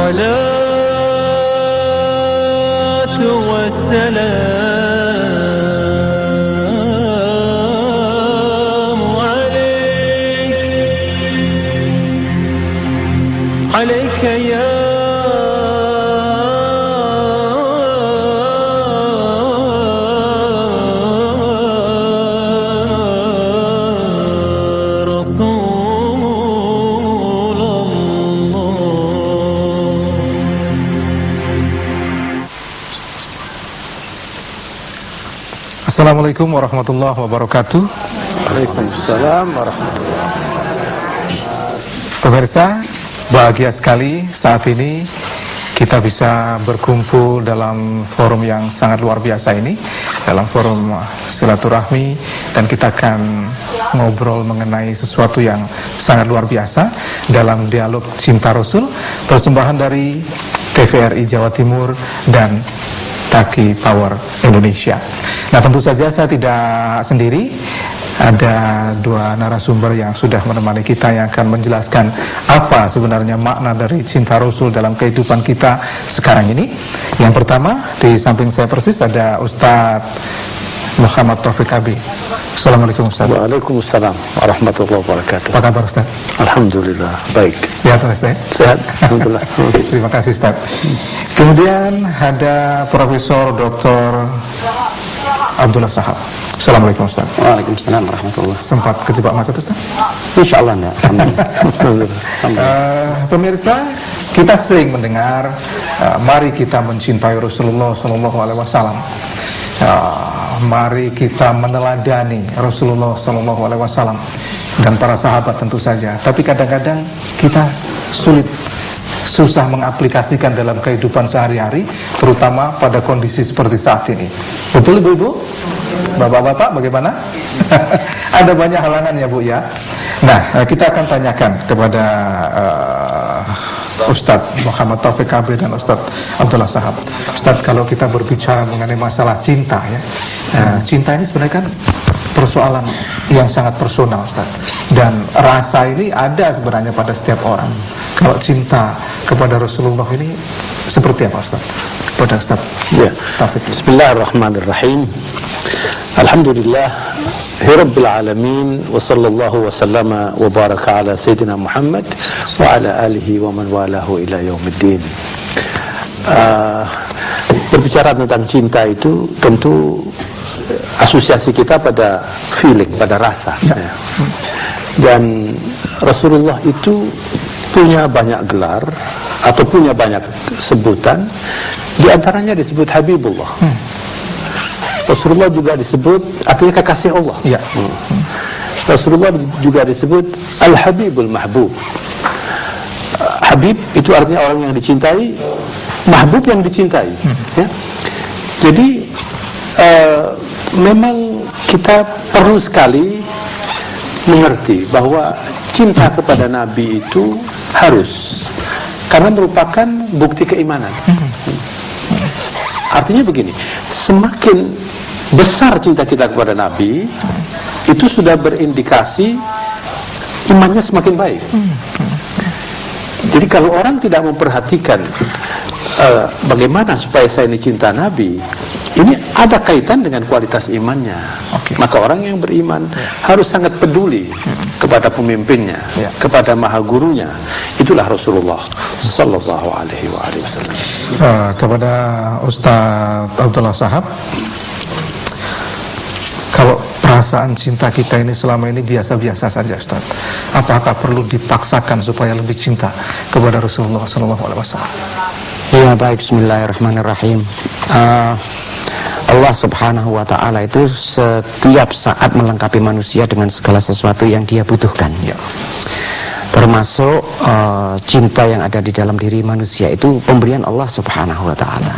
الصلاة والسلام عليك يا Assalamualaikum warahmatullahi wabarakatuh. Waalaikumsalam warahmatullahi wabarakatuh. Pemirsa, bahagia sekali saat ini kita bisa berkumpul dalam forum yang sangat luar biasa ini, dalam forum silaturahmi, dan kita akan ngobrol mengenai sesuatu yang sangat luar biasa dalam dialog Cinta Rasul, persembahan dari TVRI Jawa Timur dan Taki Power Indonesia. Nah, tentu saja saya tidak sendiri, ada dua narasumber yang sudah menemani kita yang akan menjelaskan apa sebenarnya makna dari cinta Rasul dalam kehidupan kita sekarang ini. Yang pertama, di samping saya persis ada Ustadz Muhammad Taufik Abi. Assalamualaikum Ustaz. Waalaikumsalam warahmatullahi wabarakatuh. Apa kabar Ustaz? Alhamdulillah, baik. Sehat Ustaz? Sehat, alhamdulillah. Terima kasih Ustaz. Kemudian ada Profesor Dr. Abdullah Sahab. Assalamualaikum Ustaz. Waalaikumsalam warahmatullahi. Sempat kejebak macet Ustaz? Insyaallah enggak. Alhamdulillah. Pemirsa, kita sering mendengar mari kita mencintai Rasulullah Sallallahu Alaihi Wasallam. Mari kita meneladani Rasulullah Sallallahu Alaihi Wasallam dan para sahabat tentu saja. Tapi kadang-kadang kita susah mengaplikasikan dalam kehidupan sehari-hari, terutama pada kondisi seperti saat ini. Betul Ibu-ibu? Bapak-bapak bagaimana? Ada banyak halangan ya Bu ya. Nah, kita akan tanyakan kepada Ustadz Muhammad Taufik Abi dan Ustadz Abdullah Sahab. Ustadz, kalau kita berbicara mengenai masalah cinta ya, cinta ini sebenarnya kan persoalan yang sangat personal Ustadz. Dan rasa ini ada sebenarnya pada setiap orang. Kalau cinta kepada Rasulullah ini seperti apa Ustadz? Kepada Ustadz Ya. Taufik. Bismillahirrahmanirrahim. Alhamdulillah Rabbil alamin wa sallallahu wa sallama wa baraka ala sayyidina Muhammad wa ala alihi wa man walahu ila yaumiddin. Berbicara tentang cinta itu tentu asosiasi kita pada feeling, pada rasa ya. Dan Rasulullah itu punya banyak gelar atau punya banyak sebutan, di antaranya disebut Habibullah. Rasulullah juga disebut artinya kekasih Allah. Ya. Rasulullah juga disebut Al-Habibul Mahbub. Habib itu artinya orang yang dicintai, mahbub yang dicintai. Ya. Jadi memang kita perlu sekali mengerti bahwa cinta kepada Nabi itu harus, karena merupakan bukti keimanan. Artinya begini, semakin besar cinta kita kepada Nabi, itu sudah berindikasi imannya semakin baik. Jadi kalau orang tidak memperhatikan bagaimana supaya saya ini cinta Nabi, ini ada kaitan dengan kualitas imannya. Maka orang yang beriman harus sangat peduli kepada pemimpinnya, kepada maha gurunya. Itulah Rasulullah Sallallahu Alaihi Wasallam. Kepada Ustadz Abdullah Sahab, kalau perasaan cinta kita ini selama ini biasa-biasa saja Ustaz, apakah perlu dipaksakan supaya lebih cinta kepada Rasulullah SAW? Ya baik, bismillahirrahmanirrahim. Allah subhanahu wa ta'ala itu setiap saat melengkapi manusia dengan segala sesuatu yang dia butuhkan ya. Termasuk cinta yang ada di dalam diri manusia itu pemberian Allah subhanahu wa ta'ala.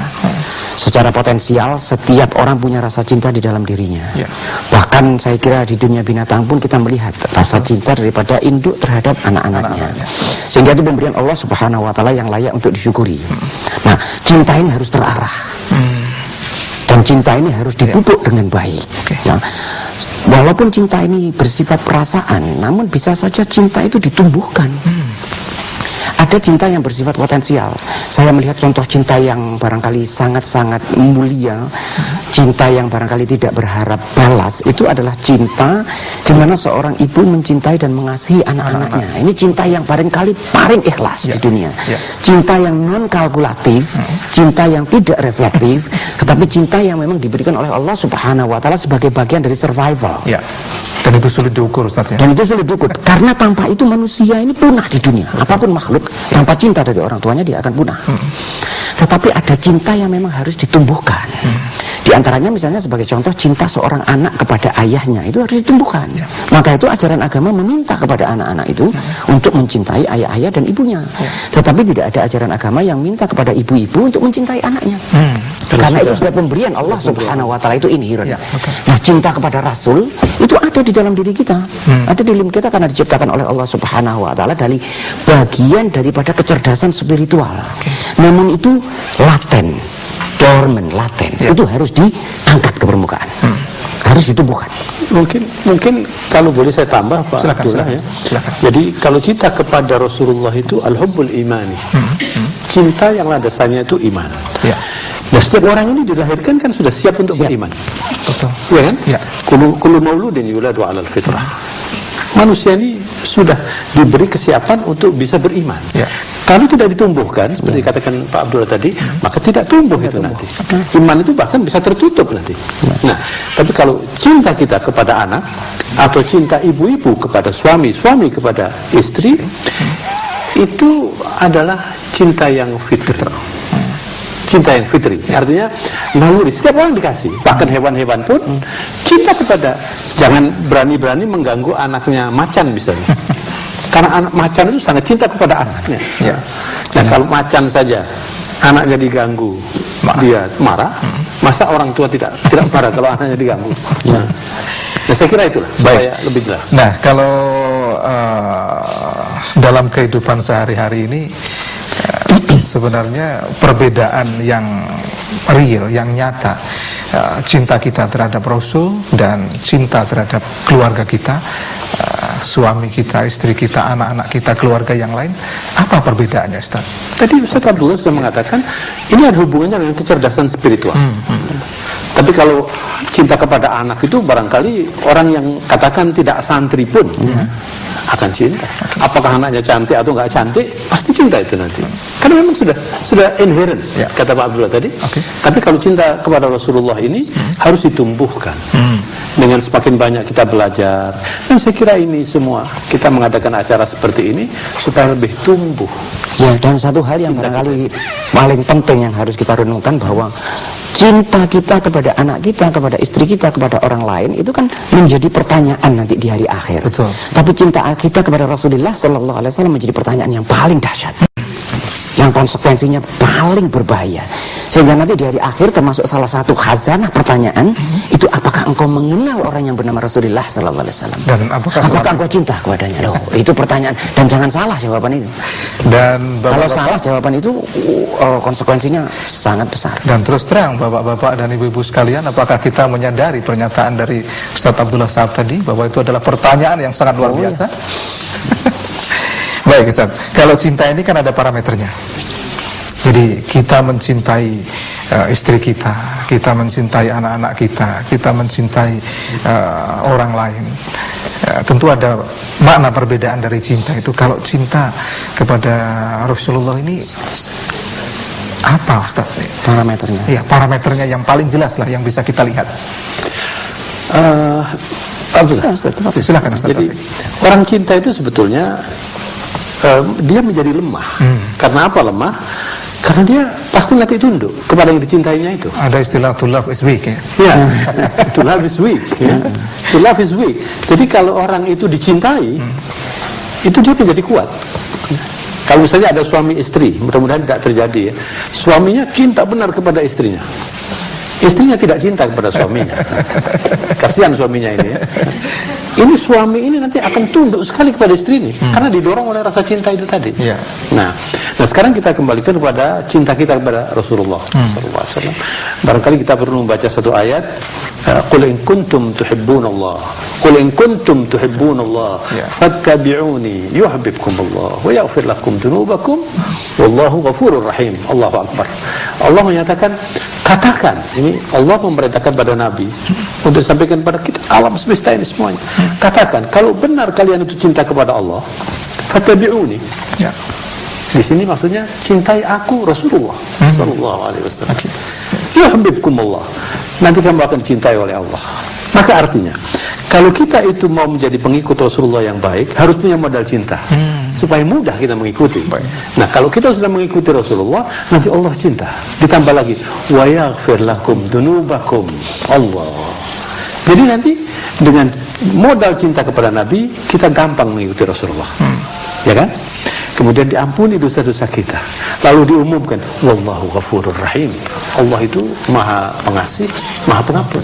Secara potensial setiap orang punya rasa cinta di dalam dirinya ya. Bahkan saya kira di dunia binatang pun kita melihat rasa cinta daripada induk terhadap anak-anaknya. Sehingga itu pemberian Allah subhanahu wa ta'ala yang layak untuk disyukuri. Nah, cinta ini harus terarah dan cinta ini harus dipupuk dengan baik ya. Walaupun cinta ini bersifat perasaan, namun bisa saja cinta itu ditumbuhkan. Ada cinta yang bersifat potensial. Saya melihat contoh cinta yang barangkali sangat-sangat mulia, cinta yang barangkali tidak berharap balas. Itu adalah cinta di mana seorang ibu mencintai dan mengasihi anak-anaknya. Ini cinta yang barangkali paling ikhlas di dunia. Cinta yang non kalkulatif, cinta yang tidak reflektif, tetapi cinta yang memang diberikan oleh Allah Subhanahu wa taala sebagai bagian dari survival. Dan itu sulit diukur, Ustaz, ya? Dan itu sulit diukur, karena tanpa itu manusia ini punah di dunia. Apapun makhluk, tanpa cinta dari orang tuanya dia akan punah. Tetapi ada cinta yang memang harus ditumbuhkan. Di antaranya misalnya sebagai contoh, cinta seorang anak kepada ayahnya itu harus ditumbuhkan. Maka itu ajaran agama meminta kepada anak-anak itu untuk mencintai ayah-ayah dan ibunya. Tetapi tidak ada ajaran agama yang minta kepada ibu-ibu untuk mencintai anaknya. Karena itu sudah pemberian Allah Subhanahu wa taala, itu inherent. Nah, cinta kepada Rasul itu ada di dalam diri kita. Ada di dalam kita karena diciptakan oleh Allah Subhanahu wa taala dari bagian daripada kecerdasan spiritual. Namun itu laten, dormant, laten. Itu harus diangkat ke permukaan. Harus ditumbuhkan. Mungkin kalau boleh saya tambah, Pak Abdullah, ya. Jadi kalau cinta kepada Rasulullah itu al-hubbul imani. Cinta yang landasannya itu iman. Nah, setiap orang ini dilahirkan kan sudah siap untuk beriman. Betul. Ya kan? Kullu mauludin yuladu 'alal fitrah. Manusia ini sudah diberi kesiapan untuk bisa beriman. Kalau tidak ditumbuhkan, seperti katakan Pak Abdullah tadi, maka tidak tumbuh itu nanti. Iman itu bahkan bisa tertutup nanti. Nah, tapi kalau cinta kita kepada anak, atau cinta ibu-ibu kepada suami, suami kepada istri, itu adalah cinta yang fitri. Cinta yang fitri, artinya naluri. Setiap orang dikasih, bahkan hewan-hewan pun cinta kepada. Jangan berani-berani mengganggu anaknya macan misalnya, karena anak macan itu sangat cinta kepada anaknya. Nah, kalau macan saja anaknya diganggu, dia marah. Masa orang tua tidak marah kalau anaknya diganggu? Nah, saya kira itulah supaya lebih jelas. Nah, kalau dalam kehidupan sehari-hari ini sebenarnya perbedaan yang real, yang nyata, cinta kita terhadap Rasul dan cinta terhadap keluarga kita, suami kita, istri kita, anak-anak kita, keluarga yang lain, apa perbedaannya, Ustaz? Tadi Ustaz Abdullah sudah mengatakan ini ada hubungannya dengan kecerdasan spiritual. Tapi kalau cinta kepada anak itu barangkali orang yang katakan tidak santri pun akan cinta. Apakah anaknya cantik atau nggak cantik, pasti cinta itu nanti. Karena memang sudah inherent, kata Pak Abdullah tadi. Tapi kalau cinta kepada Rasulullah ini harus ditumbuhkan. Dengan semakin banyak kita belajar, dan saya kira ini semua kita mengadakan acara seperti ini supaya lebih tumbuh. Ya, dan satu hal yang barangkali paling penting yang harus kita renungkan, bahwa cinta kita kepada anak kita, kepada istri kita, kepada orang lain itu kan menjadi pertanyaan nanti di hari akhir. Betul. Tapi cinta kita kepada Rasulullah Sallallahu Alaihi Wasallam menjadi pertanyaan yang paling dahsyat, yang konsekuensinya paling berbahaya. Sehingga nanti di hari akhir termasuk salah satu khazanah pertanyaan itu, apakah engkau mengenal orang yang bernama Rasulullah Sallallahu Alaihi Wasallam? Dan apakah engkau cinta kepadanya? Loh, itu pertanyaan, dan jangan salah jawaban itu. Dan kalau salah jawaban itu konsekuensinya sangat besar. Dan terus terang bapak-bapak dan ibu-ibu sekalian, apakah kita menyadari pernyataan dari Ustaz Abdullah Sahab tadi bahwa itu adalah pertanyaan yang sangat luar biasa? Baik, Ustaz, kalau cinta ini kan ada parameternya. Jadi kita mencintai istri kita, kita mencintai anak-anak kita, kita mencintai orang lain. Tentu ada makna perbedaan dari cinta itu. Kalau cinta kepada Rasulullah ini apa, Ustaz? Parameternya? Iya, parameternya yang paling jelas lah yang bisa kita lihat. Silakan, Ustaz. Jadi orang cinta itu sebetulnya dia menjadi lemah. Karena apa lemah? Karena dia pasti nanti tunduk kepada yang dicintainya itu. Ada istilah to love is weak, ya? Ya, to love is weak, ya. To love is weak. Jadi kalau orang itu dicintai, itu dia menjadi kuat. Kalau misalnya ada suami istri, mudah-mudahan tidak terjadi, ya. Suaminya cinta benar kepada istrinya, istrinya tidak cinta kepada suaminya. Kasihan suaminya ini ya. Ini suami ini nanti akan tunduk sekali kepada istri ini karena didorong oleh rasa cinta itu tadi. Iya. Nah sekarang kita kembalikan kepada cinta kita kepada Rasulullah sallallahu alaihi wasallam. Barangkali kita perlu membaca satu ayat, qul in kuntum tuhibbunallah, qul in kuntum tuhibbunallah fattabi'uni yuhibbukumullah wa yaghfir lakum dzunubakum wallahu ghafurur rahim. Allahu akbar. Allah menyatakan, katakan, ini Allah memerintahkan pada Nabi untuk sampaikan pada kita alam semesta ini semuanya. Katakan, kalau benar kalian itu cinta kepada Allah, fattabi'uni. Ya. Di sini maksudnya cintai aku Rasulullah sallallahu alaihi wasallam. Yuhibbukumullah. Nanti kamu akan dicintai oleh Allah. Maka artinya, kalau kita itu mau menjadi pengikut Rasulullah yang baik, harus punya modal cinta. Supaya mudah kita mengikuti. Nah, kalau kita sudah mengikuti Rasulullah, nanti Allah cinta. Ditambah lagi, wa yaghfir lakum dzunubakum. Allah. Jadi nanti dengan modal cinta kepada Nabi, kita gampang mengikuti Rasulullah. Ya kan? Kemudian diampuni dosa-dosa kita. Lalu diumumkan, wallahu ghafurur rahim. Allah itu Maha Pengasih, Maha Pengampun.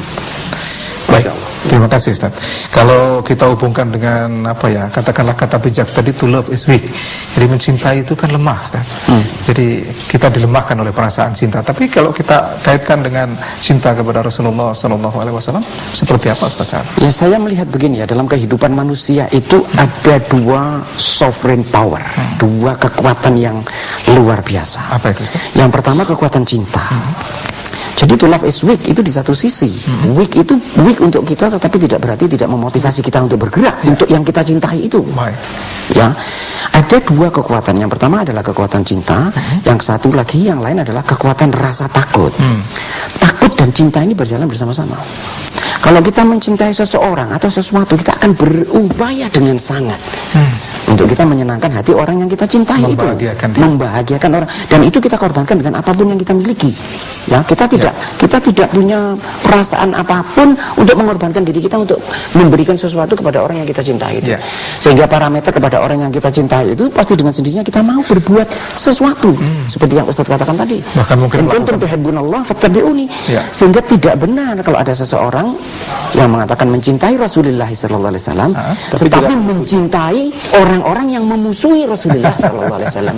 Baik, terima kasih Ustaz. Kalau kita hubungkan dengan apa ya, katakanlah kata bijak tadi, to love is weak. Jadi mencintai itu kan lemah, Ustaz. Jadi kita dilemahkan oleh perasaan cinta. Tapi kalau kita kaitkan dengan cinta kepada Rasulullah SAW, seperti apa Ustaz? Ya, saya melihat begini ya, dalam kehidupan manusia itu ada dua sovereign power, dua kekuatan yang luar biasa. Apa itu Ustaz? Yang pertama kekuatan cinta. Jadi to love is weak itu di satu sisi. Weak itu weak untuk kita, tetapi tidak berarti tidak memotivasi kita untuk bergerak untuk yang kita cintai itu. Baik. Ya, ada dua kekuatan. Yang pertama adalah kekuatan cinta. Yang satu lagi, yang lain adalah kekuatan rasa takut. Takut dan cinta ini berjalan bersama-sama. Kalau kita mencintai seseorang atau sesuatu, kita akan berupaya dengan sangat untuk kita menyenangkan hati orang yang kita cintai, membahagiakan orang, dan itu kita korbankan dengan apapun yang kita miliki. Ya, kita tidak punya perasaan apapun untuk mengorbankan diri kita untuk memberikan sesuatu kepada orang yang kita cintai itu. Sehingga parameter kepada orang yang kita cintai itu pasti dengan sendirinya kita mau berbuat sesuatu, seperti yang Ustaz katakan tadi. Bahkan mungkin kuntum tuhibbunallah fattabi'uni. Sehingga tidak benar kalau ada seseorang yang mengatakan mencintai Rasulullah sallallahu alaihi wasallam, tetapi mencintai orang-orang yang memusuhi Rasulullah sallallahu alaihi wasallam.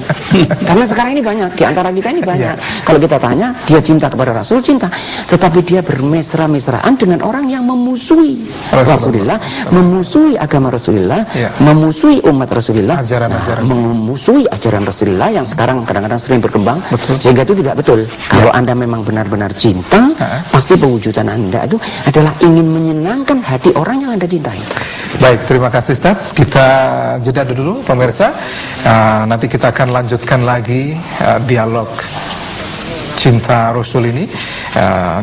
Karena sekarang ini banyak, di antara kita ini banyak. Kalau kita tanya, dia cinta kepada Rasul, cinta, tetapi dia bermesra-mesraan dengan orang yang memusuhi Rasulullah, memusuhi agama Rasulullah, memusuhi umat Rasulullah, memusuhi ajaran Rasulullah yang sekarang kadang-kadang sering berkembang. Sehingga itu tidak betul. Kalau Anda memang benar-benar cinta, pasti pewujudan Anda itu adalah ingin menyenangkan hati orang yang Anda cintai. Baik, terima kasih Ustaz. Kita jeda dulu pemirsa. Nanti kita akan lanjutkan lagi dialog cinta Rasul ini,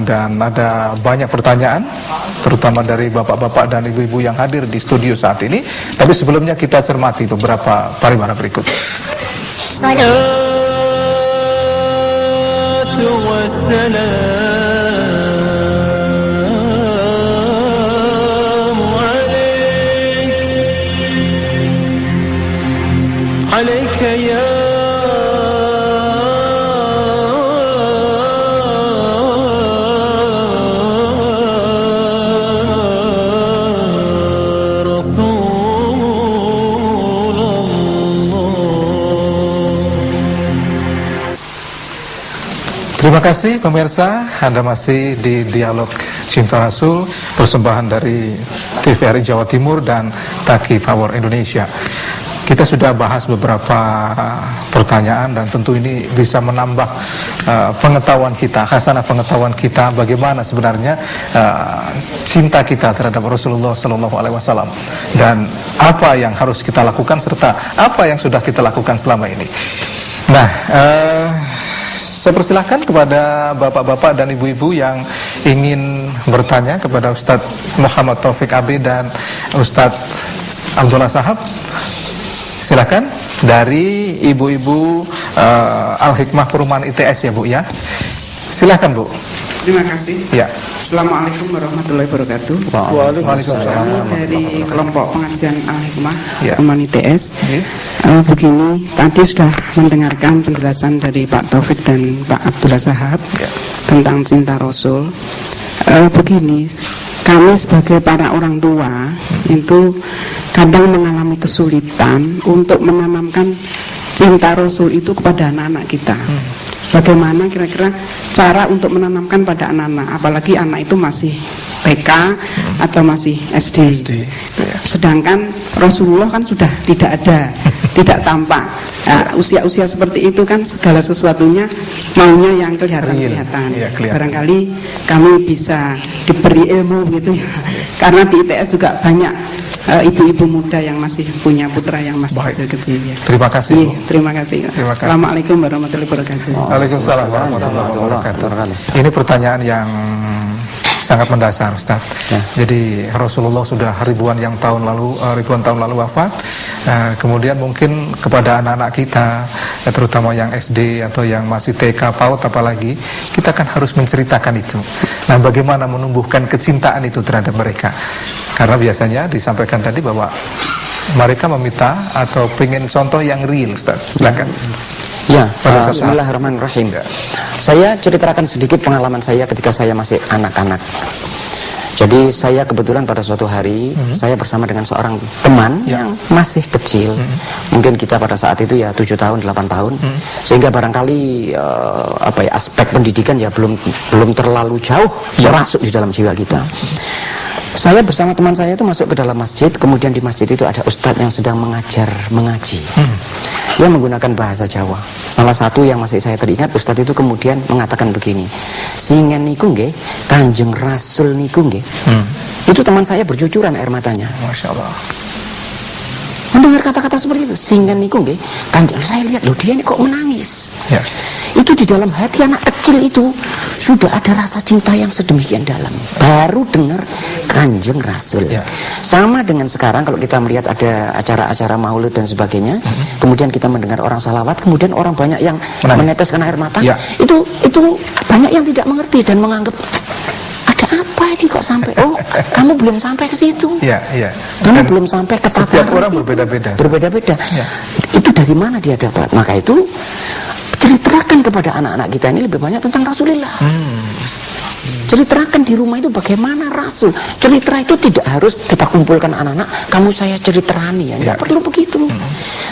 dan ada banyak pertanyaan terutama dari bapak-bapak dan ibu-ibu yang hadir di studio saat ini. Tapi sebelumnya kita cermati beberapa pariwara berikut. عليك يا رسول الله. Terima kasih pemirsa, Anda masih di Dialog Cinta Rasul, persembahan dari TVRI Jawa Timur dan Taki Power Indonesia. Kita sudah bahas beberapa pertanyaan dan tentu ini bisa menambah pengetahuan kita, khasanah pengetahuan kita bagaimana sebenarnya cinta kita terhadap Rasulullah SAW dan apa yang harus kita lakukan serta apa yang sudah kita lakukan selama ini. Nah, saya persilahkan kepada bapak-bapak dan ibu-ibu yang ingin bertanya kepada Ustadz Muhammad Taufik Abi dan Ustadz Abdullah Sahab. Silakan dari ibu-ibu Al-Hikmah Perumahan ITS ya Bu ya. Silakan Bu. Terima kasih. Ya. Assalamualaikum warahmatullahi wabarakatuh. Waalaikumsalam. Kami dari kelompok pengajian Al-Hikmah Ya. Teman ITS. Begini, tadi sudah mendengarkan penjelasan dari Pak Taufik dan Pak Abdullah Sahab tentang cinta Rasul. Begini, kami sebagai para orang tua itu kadang mengalami kesulitan untuk menanamkan cinta Rasul itu kepada anak-anak kita. Bagaimana kira-kira cara untuk menanamkan pada anak-anak, apalagi anak itu masih TK atau masih SD. Sedangkan Rasulullah kan sudah tidak ada, tidak tampak. Nah, usia-usia seperti itu kan segala sesuatunya maunya yang kelihatan-kelihatan. Barangkali kami bisa diberi ilmu gitu ya. Karena di ITS juga banyak ibu-ibu muda yang masih punya putra yang masih kecil-kecil ya. Terima kasih. Iya, terima kasih. Assalamualaikum warahmatullahi wabarakatuh. Waalaikumsalam warahmatullahi wabarakatuh. Ini pertanyaan yang sangat mendasar, Ustaz. Jadi Rasulullah sudah ribuan tahun lalu wafat. Kemudian mungkin kepada anak-anak kita, terutama yang SD atau yang masih TK, PAUD apalagi, kita kan harus menceritakan itu. Nah, bagaimana menumbuhkan kecintaan itu terhadap mereka? Karena biasanya disampaikan tadi bahwa mereka meminta atau pengen contoh yang real, Ustaz. Silakan. Ya, bismillahirrahmanirrahim. Saya ceritakan sedikit pengalaman saya ketika saya masih anak-anak. Jadi saya kebetulan pada suatu hari saya bersama dengan seorang teman yang masih kecil. Mungkin kita pada saat itu ya 7 tahun, 8 tahun. Sehingga barangkali aspek pendidikan ya belum terlalu jauh masuk di dalam jiwa kita. Saya bersama teman saya itu masuk ke dalam masjid. Kemudian di masjid itu ada ustadz yang sedang mengaji. Dia menggunakan bahasa Jawa. Salah satu yang masih saya teringat, ustadz itu kemudian mengatakan begini, "Singen niku nggih, Kanjeng Rasul niku nggih." Itu teman saya bercucuran air matanya. Masya Allah. Mendengar kata-kata seperti itu, "Singen niku nggih, Kanjeng." Saya lihat, loh dia ini kok menangis. Ya. Itu di dalam hati anak kecil itu sudah ada rasa cinta yang sedemikian dalam. Baru dengar Kanjeng Rasul. Sama dengan sekarang kalau kita melihat ada acara-acara maulid dan sebagainya, kemudian kita mendengar orang salawat, kemudian orang banyak yang meneteskan air mata. Itu banyak yang tidak mengerti dan menganggap ada apa ini kok sampai? Oh, kamu belum sampai ke situ. Kamu belum sampai ke tataran. Setiap orang berbeda-beda. Itu dari mana dia dapat? Maka itu ceritakan kepada anak-anak kita ini lebih banyak tentang Rasulullah. Ceritakan di rumah itu bagaimana Rasul. Cerita itu tidak harus kita kumpulkan anak-anak, kamu saya ceriterani ya, tidak perlu begitu.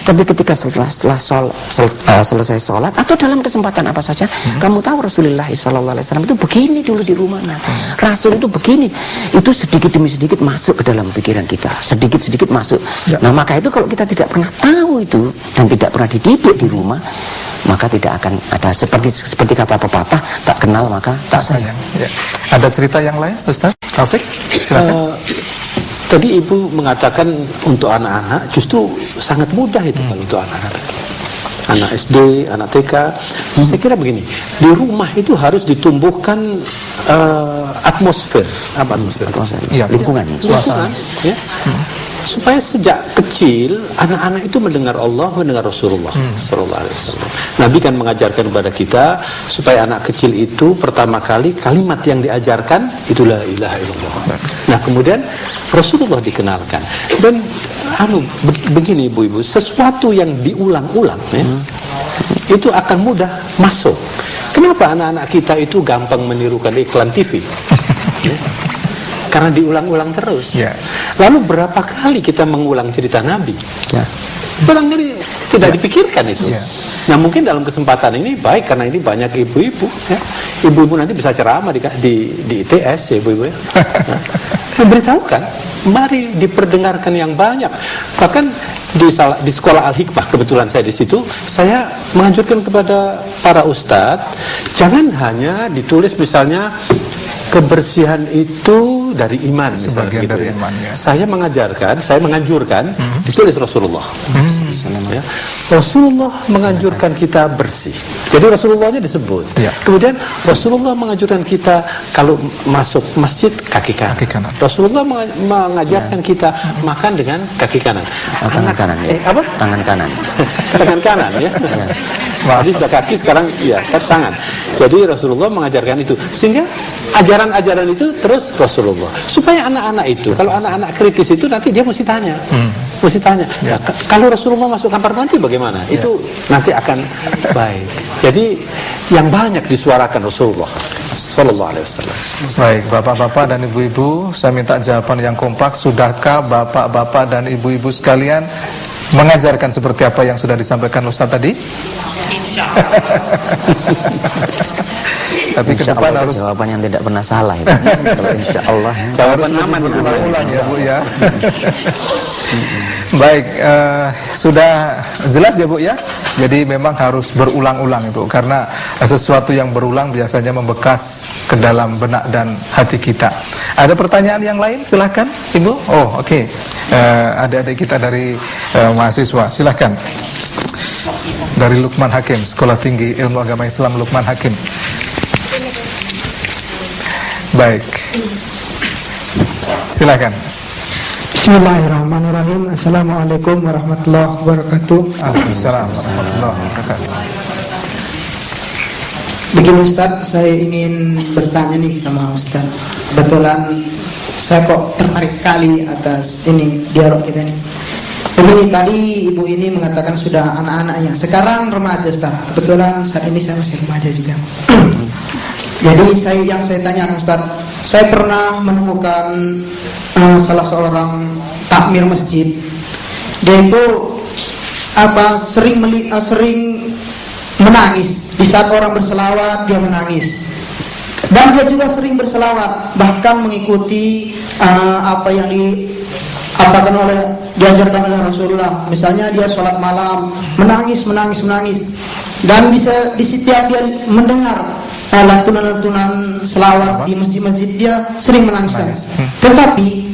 Tapi ketika selesai sholat atau dalam kesempatan apa saja, kamu tahu Rasulullah SAW itu begini dulu di rumahnya. Rasul itu begini. Itu sedikit demi sedikit masuk ke dalam pikiran kita, sedikit-sedikit masuk. Nah, maka itu kalau kita tidak pernah tahu itu dan tidak pernah dididik di rumah, maka tidak akan ada seperti kata pepatah, tak kenal maka tak sayang. Ada cerita yang lain, Ustaz Taufik? Silakan. Tadi Ibu mengatakan untuk anak-anak justru sangat mudah itu kalau untuk anak-anak. Anak SD, anak TK. Saya kira begini, di rumah itu harus ditumbuhkan atmosfer. Apa atmosfer? Lingkungan, suasana. Ya. Supaya sejak kecil anak-anak itu mendengar Allah, mendengar Rasulullah SAW. Nabi kan mengajarkan kepada kita supaya anak kecil itu pertama kali kalimat yang diajarkan itu la ilaha illallah. Nah, kemudian Rasulullah dikenalkan. Dan begini ibu-ibu, sesuatu yang diulang-ulang ya, itu akan mudah masuk. Kenapa anak-anak kita itu gampang menirukan iklan TV? Ya. Karena diulang-ulang terus. Lalu berapa kali kita mengulang cerita Nabi? Barangkali tidak dipikirkan itu. Nah, mungkin dalam kesempatan ini baik karena ini banyak ibu-ibu. Ya. Ibu-ibu nanti bisa ceramah di ITS ya ibu-ibu. Ya. Memberitahukan, mari diperdengarkan yang banyak. Bahkan di sekolah Al-Hikmah, kebetulan saya di situ, saya menganjurkan kepada para ustadz, jangan hanya ditulis misalnya kebersihan itu dari iman, sebagian gitu, dari ya. iman. Ya. Saya menganjurkan ditulis Rasulullah. Ya. Rasulullah menganjurkan kita bersih. Jadi Rasulullahnya disebut. Ya. Kemudian Rasulullah menganjurkan kita kalau masuk masjid kaki kanan. Rasulullah mengajarkan kita makan dengan kaki kanan. Tangan kanan ya. Apa? Tangan kanan. Tangan kanan ya. Tadi sudah kaki, sekarang ya tangan. Jadi Rasulullah mengajarkan itu, sehingga ajaran-ajaran itu terus Rasulullah. Supaya anak-anak itu, kalau anak-anak kritis itu nanti dia mesti tanya, ya, kalau Rasulullah masuk kamar mandi bagaimana? Itu nanti akan baik. Jadi yang banyak disuarakan Rasulullah Sallallahu Alaihi Wasallam. Baik, bapak-bapak dan ibu-ibu, saya minta jawaban yang kompak. Sudahkah bapak-bapak dan ibu-ibu sekalian mengajarkan seperti apa yang sudah disampaikan Ustaz tadi? Tapi ke depan harus jawaban yang tidak pernah salah itu. Kalau insya Allah jawaban aman ulang ya Bu ya. Baik, sudah jelas ya Bu ya. Jadi memang harus berulang-ulang itu, karena sesuatu yang berulang biasanya membekas ke dalam benak dan hati kita. Ada pertanyaan yang lain? Silahkan Ibu. Oh oke. Adik-adik kita dari mahasiswa, silahkan. Dari Lukman Hakim, Sekolah Tinggi Ilmu Agama Islam Lukman Hakim. Baik, silakan. Bismillahirrahmanirrahim. Assalamualaikum warahmatullahi wabarakatuh. Waalaikumsalam warahmatullahi wabarakatuh. Begini Ustaz, saya ingin bertanya nih sama Ustaz. Kebetulan saya kok tertarik sekali atas ini dialog kita nih. Begini, tadi ibu ini mengatakan sudah anak-anaknya, sekarang remaja Ustaz. Kebetulan saat ini saya masih remaja juga. Jadi yang saya tanya Ustaz, saya pernah menemukan salah seorang takmir masjid. Dia itu sering menangis di saat orang berselawat, dia menangis. Dan dia juga sering berselawat, bahkan mengikuti apa yang diajarkan oleh Rasulullah. Misalnya dia sholat malam, menangis. Dan di setiap dia mendengar lantunan-lantunan selawat di masjid-masjid, dia sering menangis. Tetapi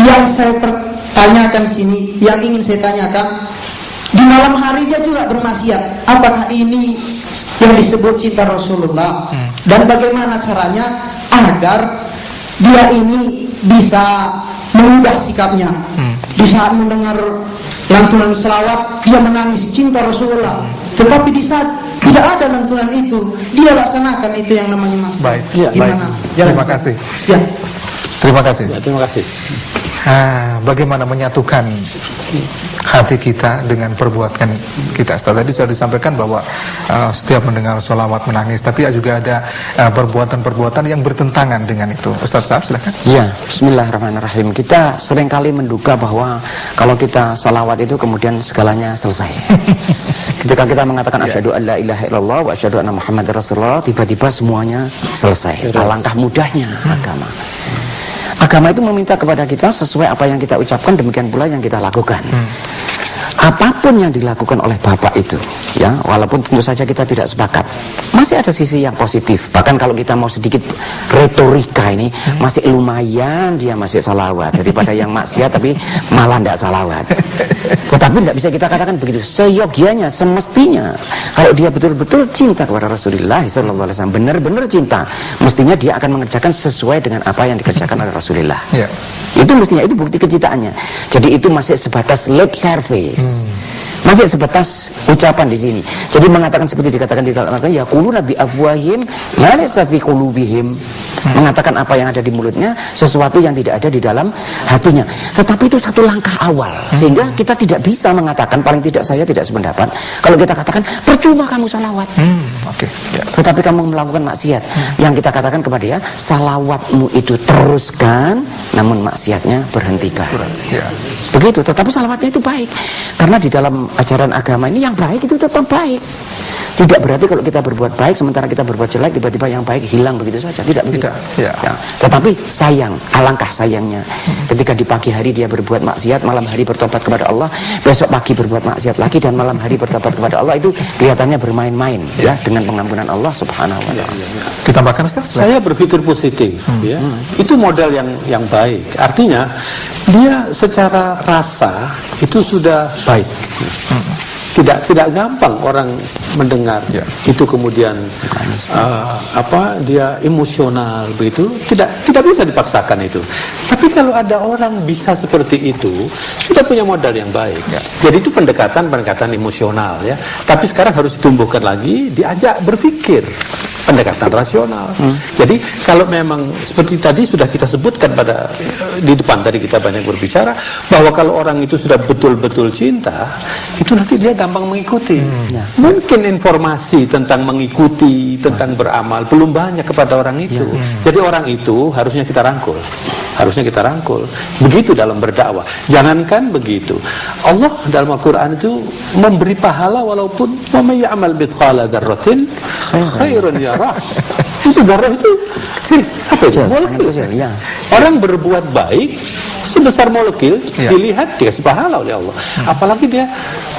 yang saya tanyakan sini, yang ingin saya tanyakan, di malam hari dia juga bermaksiat. Apakah ini yang disebut cinta Rasulullah? Dan bagaimana caranya agar dia ini bisa mengubah sikapnya? Di saat mendengar lantunan selawat, dia menangis cinta Rasulullah. Tetapi di saat tidak ada lantunan itu, dia laksanakan itu yang namanya maksiat. Baik, gimana? Terima kasih. Siap. Terima kasih. Ya, terima kasih. Bagaimana menyatukan hati kita dengan perbuatan kita? Tadi sudah disampaikan bahwa setiap mendengar sholawat menangis, tapi juga ada perbuatan-perbuatan yang bertentangan dengan itu. Ustaz Saab, silakan. Ya, bismillahirrahmanirrahim. Kita seringkali menduga bahwa kalau kita sholawat itu kemudian segalanya selesai. Ketika kita mengatakan asyhadu an la ilaha illallah wa asyhadu anna muhammadar rasulullah, tiba-tiba semuanya selesai. Alangkah mudahnya agama. Agama itu meminta kepada kita sesuai apa yang kita ucapkan, demikian pula yang kita lakukan. Apapun yang dilakukan oleh Bapak itu, ya, walaupun tentu saja kita tidak sepakat, masih ada sisi yang positif. Bahkan kalau kita mau sedikit retorika ini, masih lumayan dia masih salawat daripada yang maksiat tapi malah tidak salawat. Tetapi tidak bisa kita katakan begitu. Seyogianya, semestinya, kalau dia betul-betul cinta kepada Rasulullah SAW, benar-benar cinta, mestinya dia akan mengerjakan sesuai dengan apa yang dikerjakan oleh Rasulullah. Ya. Itu mestinya, itu bukti kecintaannya. Jadi itu masih sebatas lip service. Masih sebatas ucapan di sini. Jadi mengatakan seperti dikatakan di dalam Al-Qur'an, yaquluna bi afwahihim ma laysa fi qulubihim. Mengatakan apa yang ada di mulutnya, sesuatu yang tidak ada di dalam hatinya. Tetapi itu satu langkah awal, sehingga kita tidak bisa mengatakan, paling tidak saya tidak sependapat, kalau kita katakan percuma kamu salawat. Ya. Tetapi kamu melakukan maksiat. Yang kita katakan kepada dia, salawatmu itu teruskan, namun maksiatnya berhentikan. Ya. Begitu, tetapi salawatnya itu baik. Karena di dalam ajaran agama ini yang baik itu tetap baik. Tidak berarti kalau kita berbuat baik sementara kita berbuat jelek, tiba-tiba yang baik hilang begitu saja. Tidak begitu. Ya. Ya. Tetapi sayang, alangkah sayangnya ketika di pagi hari dia berbuat maksiat, malam hari bertobat kepada Allah, besok pagi berbuat maksiat lagi, dan malam hari bertobat kepada Allah, itu kelihatannya bermain-main ya dengan dengan pengampunan Allah Subhanahu wa taala. Ditambahkan Ustaz? Saya berpikir positif, ya. Itu modal yang baik. Artinya dia secara rasa itu sudah baik. Tidak gampang orang mendengar itu kemudian dia emosional begitu, tidak bisa dipaksakan itu. Tapi kalau ada orang bisa seperti itu, sudah punya modal yang baik. Jadi itu pendekatan emosional, ya. Tapi sekarang harus ditumbuhkan lagi, diajak berpikir, pendekatan rasional. Jadi kalau memang seperti tadi sudah kita sebutkan di depan tadi kita banyak berbicara bahwa kalau orang itu sudah betul-betul cinta, itu nanti dia gampang mengikuti. Mungkin informasi tentang mengikuti, tentang beramal belum banyak kepada orang itu. Jadi orang itu harusnya kita rangkul. Begitu dalam berdakwah. Jangankan begitu, Allah dalam Al-Quran itu memberi pahala walaupun wa may ya'mal mithqala dzarratin khairun yarah. Itu darah itu kecil. Apa itu? Molekul. Orang berbuat baik sebesar molekul dilihat dikasih pahala oleh Allah. Apalagi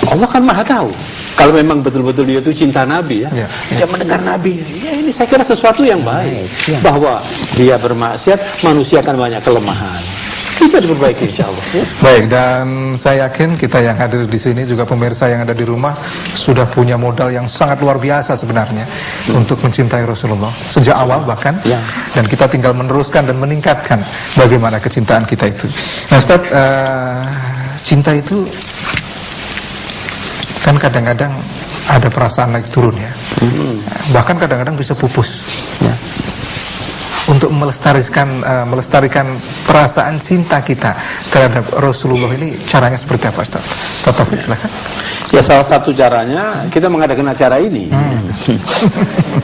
Allah kan maha tahu. Kalau memang betul-betul dia itu cinta Nabi, dia mendengar Nabi, ini saya kira sesuatu yang baik. Bahwa dia bermaksiat, manusia akan banyak kelemahan. Bisa diperbaiki insya Allah. Baik, dan saya yakin kita yang hadir di sini juga pemirsa yang ada di rumah sudah punya modal yang sangat luar biasa sebenarnya untuk mencintai Rasulullah sejak awal bahkan, dan kita tinggal meneruskan dan meningkatkan bagaimana kecintaan kita itu. Nah Ustaz, cinta itu kan kadang-kadang ada perasaan naik turun, ya. Bahkan kadang-kadang bisa pupus. Untuk melestarikan perasaan cinta kita terhadap Rasulullah ini, caranya seperti apa Ustaz? Taufik, silakan. Ya, salah satu caranya kita mengadakan acara ini.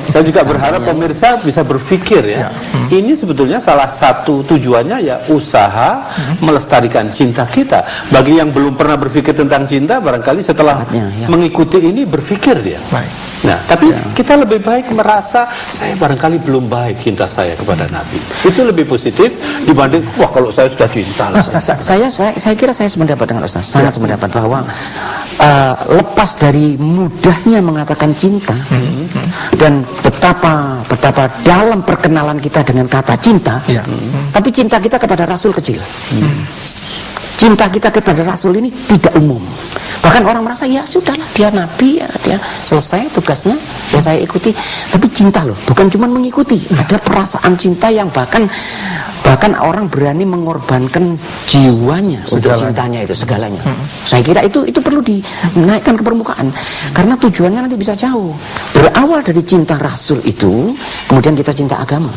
Saya juga berharap pemirsa bisa berpikir, ya. Ini sebetulnya salah satu tujuannya ya usaha melestarikan cinta kita. Bagi yang belum pernah berpikir tentang cinta, barangkali setelah mengikuti ini berpikir dia. Nah, tapi kita lebih baik merasa saya barangkali belum baik cinta saya kepada Nabi. Itu lebih positif dibanding wah kalau saya sudah cinta. Saya kira saya sependapat dengan Ustaz, sangat sependapat bahwa lepas dari mudahnya mengatakan cinta dan betapa dalam perkenalan kita dengan kata cinta, tapi cinta kita kepada Rasul kecil. Cinta kita kepada Rasul ini tidak umum. Bahkan orang merasa ya sudahlah, dia Nabi, ya, dia selesai tugasnya, ya saya ikuti. Tapi cinta loh, bukan cuma mengikuti, ada perasaan cinta yang bahkan orang berani mengorbankan jiwanya untuk cintanya itu, segalanya. Saya kira itu perlu dinaikkan ke permukaan, karena tujuannya nanti bisa jauh. Berawal dari cinta Rasul itu, kemudian kita cinta agama.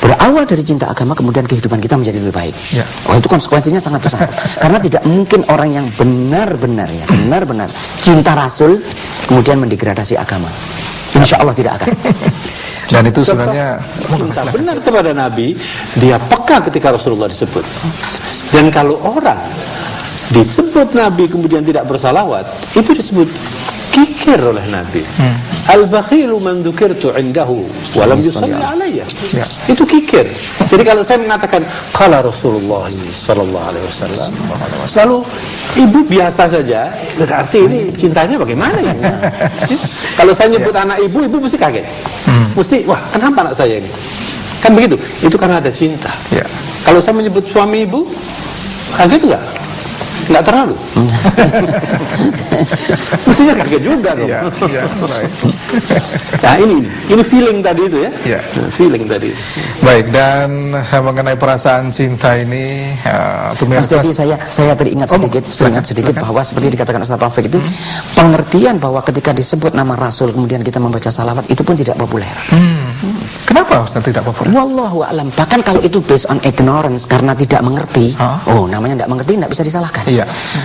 Berawal dari cinta agama, kemudian kehidupan kita menjadi lebih baik. Oh, itu konsekuensinya sangat besar. Karena tidak mungkin orang yang benar-benar cinta Rasul kemudian mendegradasi agama. Insya Allah tidak akan. Dan itu sebenarnya cinta benar kepada Nabi, dia peka ketika Rasulullah disebut. Dan kalau orang disebut Nabi kemudian tidak bersalawat, itu disebut kikir oleh Nabi. Al-bakhilu man dzukirtu indahu wa lam yusalli alayya. Itu kikir. Jadi kalau saya mengatakan qala Rasulullah sallallahu alaihi wasallam, lalu ibu biasa saja, berarti ini cintanya bagaimana ya? Kalau saya nyebut anak ibu mesti kaget. Mesti, wah, kenapa anak saya ini? Kan begitu. Itu karena ada cinta. Kalau saya menyebut suami ibu, kaget enggak? Nggak terlalu. Mestinya kaget juga dong. Nah ini feeling tadi itu, ya. Feeling tadi. Baik, dan mengenai perasaan cinta ini, jadi saya teringat sedikit bahwa seperti dikatakan Ustaz Taufik itu, pengertian bahwa ketika disebut nama Rasul kemudian kita membaca salawat itu pun tidak populer. Kenapa Ustaz tidak populer? Wallahu a'lam. Bahkan kalau itu based on ignorance, karena tidak mengerti, namanya tidak mengerti, tidak bisa disalahkan.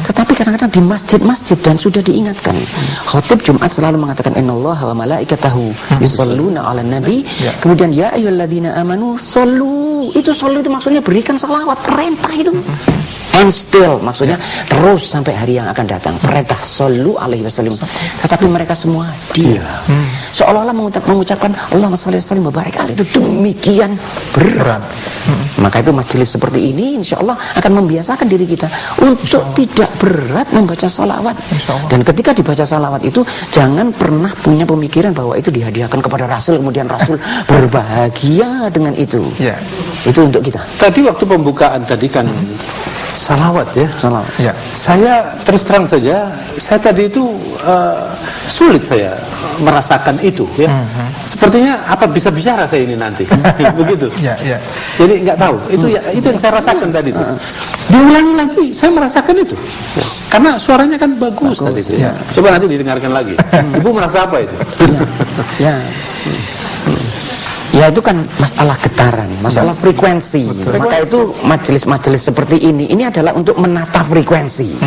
Tetapi kadang-kadang di masjid-masjid dan sudah diingatkan. Khotib Jumat selalu mengatakan innallaha wa malaikatahu yusholluna 'alan nabi. Kemudian ya ayyuhalladzina amanu shollu. Itu shollu itu maksudnya berikan salawat, perintah itu. stand still, maksudnya terus sampai hari yang akan datang. Perintah shollu alaihi wasallam. Tetapi mereka semua diam. Seolah-olah mengucapkan Allahumma sholli wa sallim wa barik alaihi, itu demikian berat. Maka itu majelis seperti ini insya Allah akan membiasakan diri kita untuk tidak berat membaca salawat. Dan ketika dibaca salawat itu jangan pernah punya pemikiran bahwa itu dihadiahkan kepada Rasul, kemudian Rasul berbahagia dengan itu. Itu untuk kita. Tadi waktu pembukaan tadi kan salawat ya. Salawat. Saya terus terang saja, saya tadi itu sulit saya merasakan itu ya. Sepertinya apa bisa bicara saya ini nanti. Begitu. Jadi nggak tahu. Itu yang saya rasakan tadi itu. Diulangi lagi, saya merasakan itu. Karena suaranya kan bagus tadi itu. Coba nanti didengarkan lagi. Ibu merasa apa itu? Ya itu kan masalah getaran, masalah frekuensi. Maka itu majelis-majelis seperti ini adalah untuk menata frekuensi.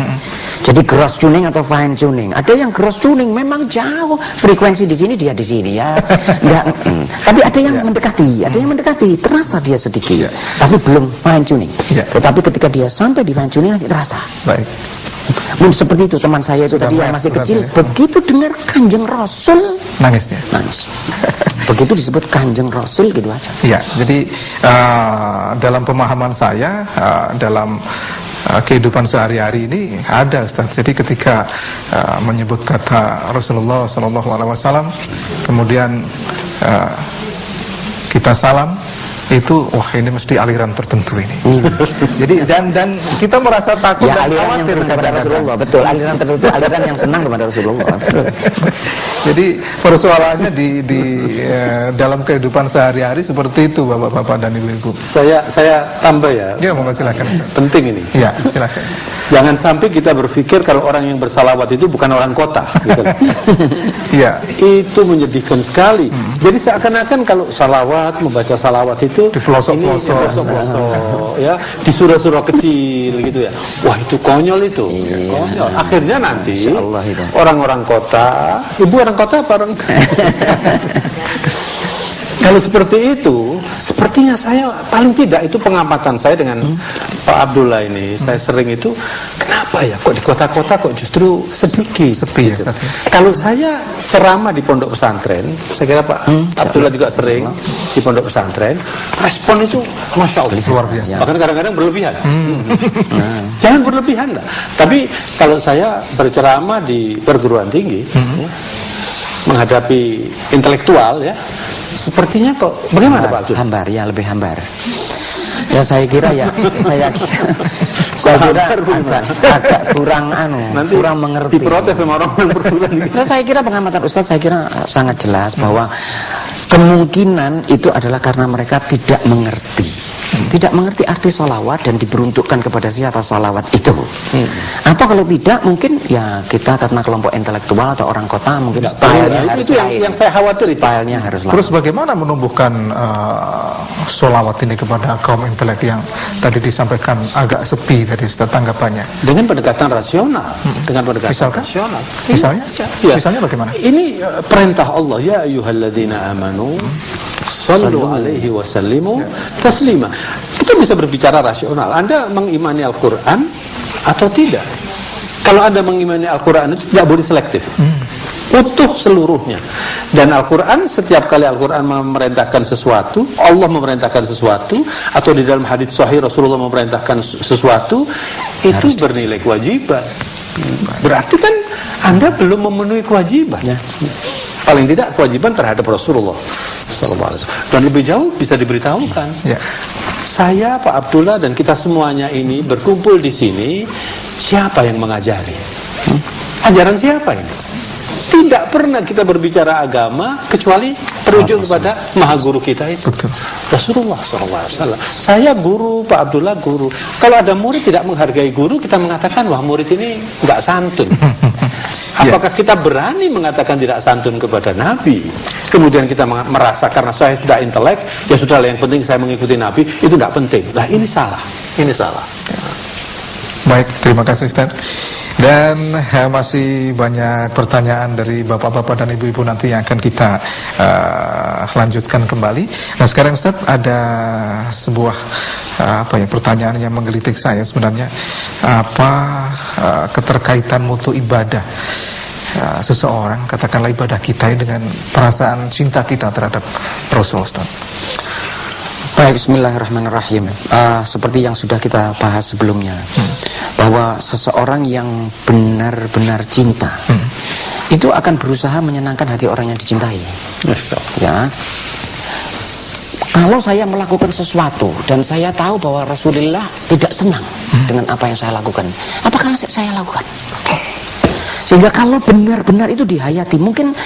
Jadi gross tuning atau fine tuning. Ada yang gross tuning memang jauh, frekuensi di sini dia di sini ya. Tapi ada yang mendekati, terasa dia sedikit. Tapi belum fine tuning. Tetapi ketika dia sampai di fine tuning nanti terasa. Baik. Seperti itu teman saya itu tadi yang masih kecil, begitu dengar Kanjeng Rasul nangis. Begitu disebut Kanjeng Rasul gitu aja. Iya, jadi dalam pemahaman saya dalam kehidupan sehari-hari ini ada Ustaz. Jadi ketika menyebut kata Rasulullah SAW, kemudian kita salam, itu wah ini mesti aliran tertentu ini. Jadi dan kita merasa takut dan khawatir kepada Rasulullah. Betul, aliran tertentu, aliran yang senang kepada Rasulullah. Jadi persoalannya di dalam kehidupan sehari-hari seperti itu Bapak-bapak dan Ibu-ibu. Saya tambah ya. Ya, monggo silakan. Penting ini. Ya, silakan. Jangan sampai kita berpikir kalau orang yang bersalawat itu bukan orang kota gitu. Iya. Itu menyedihkan sekali. Jadi seakan-akan kalau salawat, membaca salawat itu di pelosok-pelosok ya, di surah-surah kecil gitu ya. Wah, itu konyol itu. Konyol. Akhirnya nanti orang-orang kota, ibu orang kota apa orang? Kalau seperti itu, sepertinya saya paling tidak itu pengamatan saya dengan Pak Abdullah ini, saya sering itu, kenapa ya kok di kota-kota kok justru sedikit sepi gitu. Kalau saya ceramah di pondok pesantren, saya kira Pak Abdullah juga sering di pondok pesantren, respon itu masya Allah luar biasa. Bahkan kadang-kadang berlebihan. Jangan berlebihan lah. Tapi kalau saya berceramah di perguruan tinggi, menghadapi intelektual ya. Sepertinya kok bagaimana Pak Abdul? Hambar ya, lebih hambar. Ya saya kira saya kira agak kurang kurang mengerti. Diprotes sama orang perguruan tinggi. Nah, saya kira pengamatan Ustaz saya kira sangat jelas bahwa kemungkinan itu adalah karena mereka tidak mengerti arti salawat dan diperuntukkan kepada siapa salawat itu. Atau kalau tidak mungkin ya kita karena kelompok intelektual atau orang kota mungkin stylenya harus itu yang saya khawatir itu. Stylenya harus lain. Terus bagaimana menumbuhkan salawat ini kepada kaum intelek yang tadi disampaikan agak sepi tadi Ustaz, tanggapannya? Dengan pendekatan rasional, rasional. Misalnya bagaimana? Ini perintah Allah, ya ayyuhalladzina amanu sallu alaihi wa sallimu taslima. Kita bisa berbicara rasional. Anda mengimani Al-Quran atau tidak? Kalau Anda mengimani Al-Quran itu tidak boleh selektif. Utuh seluruhnya. Dan Al-Quran, setiap kali Al-Quran memerintahkan sesuatu, Allah memerintahkan sesuatu, atau di dalam hadits sahih Rasulullah memerintahkan sesuatu, itu bernilai kewajiban. Berarti kan Anda belum memenuhi kewajiban. Paling tidak kewajiban terhadap Rasulullah SAW. Dan lebih jauh bisa diberitahukan. Saya, Pak Abdullah, dan kita semuanya ini berkumpul di sini, siapa yang mengajari? Ajaran siapa ini? Tidak pernah kita berbicara agama kecuali terujuk kepada maha guru kita itu. Rasulullah SAW. Saya guru, Pak Abdullah guru. Kalau ada murid tidak menghargai guru, kita mengatakan wah murid ini nggak santun. Apakah kita berani mengatakan tidak santun kepada Nabi? Kemudian kita merasa karena saya sudah intelek, ya sudah yang penting saya mengikuti Nabi, itu tidak penting. Nah ini salah, ini salah. Baik, terima kasih Ustaz. Dan masih banyak pertanyaan dari bapak-bapak dan ibu-ibu nanti yang akan kita lanjutkan kembali. Nah sekarang Ustaz ada sebuah pertanyaan yang menggelitik saya sebenarnya. Apa keterkaitan mutu ibadah seseorang, katakanlah ibadah kita dengan perasaan cinta kita terhadap Rasul, Ustaz? Baik, bismillahirrahmanirrahim. Seperti yang sudah kita bahas sebelumnya, bahwa seseorang yang benar-benar cinta itu akan berusaha menyenangkan hati orang yang dicintai. Ya. Kalau saya melakukan sesuatu dan saya tahu bahwa Rasulullah tidak senang dengan apa yang saya lakukan, apa karena saya lakukan? Sehingga kalau benar-benar itu dihayati, mungkin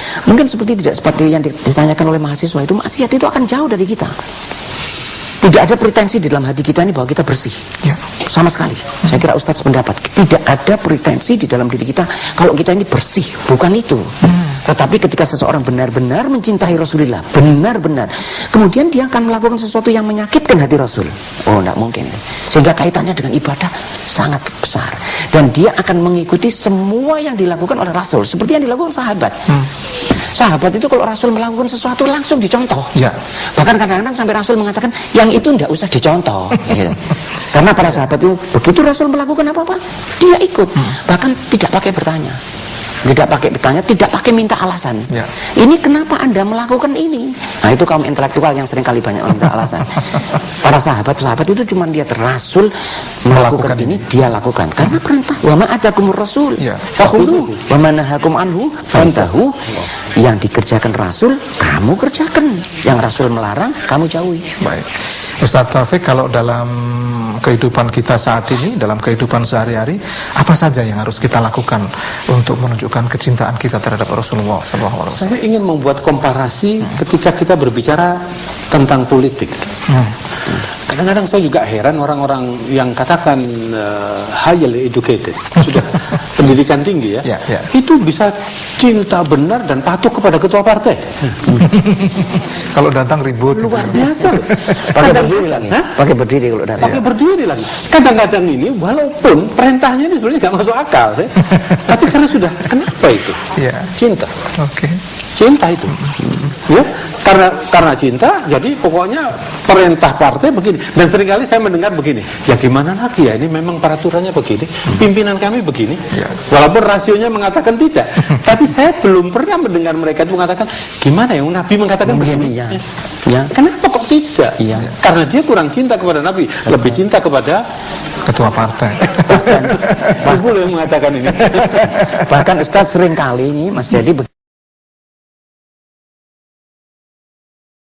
tidak seperti yang ditanyakan oleh mahasiswa itu, maksiat itu akan jauh dari kita. Tidak ada pretensi di dalam hati kita ini bahwa kita bersih, ya. Sama sekali. Saya kira Ustadz pendapat tidak ada pretensi di dalam diri kita kalau kita ini bersih, bukan itu. Tetapi ketika seseorang benar-benar mencintai Rasulullah, benar-benar, kemudian dia akan melakukan sesuatu yang menyakitkan hati Rasul. Oh, tidak mungkin. Sehingga kaitannya dengan ibadah sangat besar. Dan dia akan mengikuti semua yang dilakukan oleh Rasul, seperti yang dilakukan sahabat. Sahabat itu kalau Rasul melakukan sesuatu langsung dicontoh. Ya. Bahkan kadang-kadang sampai Rasul mengatakan yang itu tidak usah dicontoh. Gitu. Karena para sahabat itu begitu Rasul melakukan apa-apa, dia ikut. Bahkan tidak pakai bertanya. Tidak pakai bertanya, tidak pakai minta alasan. Ya. Ini kenapa Anda melakukan ini? Nah itu kaum intelektual yang sering kali banyak minta alasan. Para sahabat itu cuma lihat Rasul melakukan ini, dia lakukan. Karena perintah, wa ma atakumur rasul fakhudhu wa ma nahakum anhu fantahu. Yang dikerjakan Rasul, kamu kerjakan. Yang Rasul melarang, kamu jauhi. Baik. Ustaz Taufik, kalau dalam kehidupan kita saat ini, dalam kehidupan sehari-hari, apa saja yang harus kita lakukan untuk menunjukkan kecintaan kita terhadap Rasulullah SAW? Saya ingin membuat komparasi ketika kita berbicara tentang politik. Kadang-kadang saya juga heran orang-orang yang katakan highly educated, sudah pendidikan tinggi ya, itu bisa cinta benar dan patuh kepada ketua partai. Kalau datang ribut. Luar biasa. Pakai berdiri lagi. Pakai berdiri kalau datang. Pakai berdiri lagi. Kadang-kadang ini walaupun perintahnya ini sebenarnya nggak masuk akal, tapi karena sudah kenapa itu? Cinta. Oke. Cinta itu, ya karena cinta, jadi pokoknya perintah partai begini. Dan seringkali saya mendengar begini, ya gimana lagi ya, ini memang peraturannya begini, pimpinan kami begini, walaupun rasionya mengatakan tidak. Tapi saya belum pernah mendengar mereka itu mengatakan, gimana ya, Nabi mengatakan begini. Ya. Kenapa kok tidak? Ya. Karena dia kurang cinta kepada Nabi, lebih cinta kepada ketua partai. Ibu yang mengatakan ini. Bahkan Ustaz seringkali ini Mas Jadi